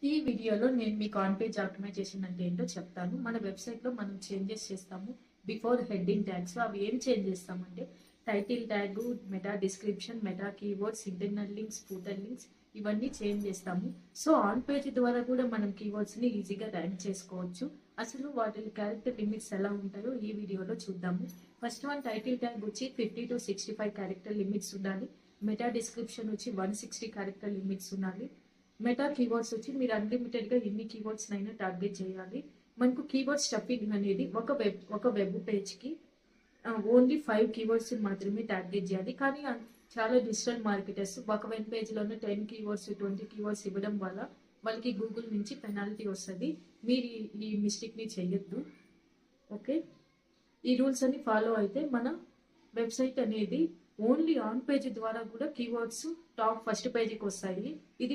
ఈ వీడియోలో నేను మీకు ఆన్ పేజ్ ఆప్టిమైజేషన్ అంటే ఏంటో చెప్తాను. మన వెబ్సైట్లో మనం చేంజెస్ చేస్తాము. బిఫోర్ హెడ్డింగ్ ట్యాగ్స్ అవి ఏం చేంజ్ చేస్తామంటే title tag, meta description, meta keywords, internal links, footer links ఇవన్నీ చేంజ్ చేస్తాము. సో ఆన్ పేజ్ ద్వారా కూడా మనం కీవర్డ్స్ని ఈజీగా ర్యాంక్ చేసుకోవచ్చు. అసలు వాటి క్యారెక్టర్ లిమిట్స్ ఎలా ఉంటాయో ఈ వీడియోలో చూద్దాము. ఫస్ట్ వన్ టైటిల్ ట్యాగ్ వచ్చి 50 to 65 క్యారెక్టర్ లిమిట్స్ ఉండాలి. మెటా డిస్క్రిప్షన్ వచ్చి 160 క్యారెక్టర్ లిమిట్స్ ఉండాలి. మెటా కీవర్డ్స్ వచ్చి మీరు అన్లిమిటెడ్గా ఎన్ని కీవర్డ్స్ అయినా టార్గెట్ చేయాలి. మనకు కీవర్డ్ స్టఫింగ్ అనేది ఒక వెబ్ పేజ్కి ఓన్లీ 5 కీవర్డ్స్ మాత్రమే టార్గెట్ చేయాలి. కానీ చాలా డిజిటల్ మార్కెటర్స్ ఒక వెబ్ పేజ్లోనే 10 కీవర్డ్స్ 20 కీవర్డ్స్ ఇవ్వడం వల్ల వాళ్ళకి గూగుల్ నుంచి పెనాల్టీ వస్తుంది. మీరు ఈ మిస్టేక్ని చేయొద్దు. ఓకే, ఈ రూల్స్ అన్ని ఫాలో అయితే మన వెబ్సైట్ అనేది ఓన్లీ ఆన్ పేజ్ ద్వారా కూడా కీవర్డ్స్ టాప్ ఫస్ట్ పేజీకి వస్తాయి. ఇది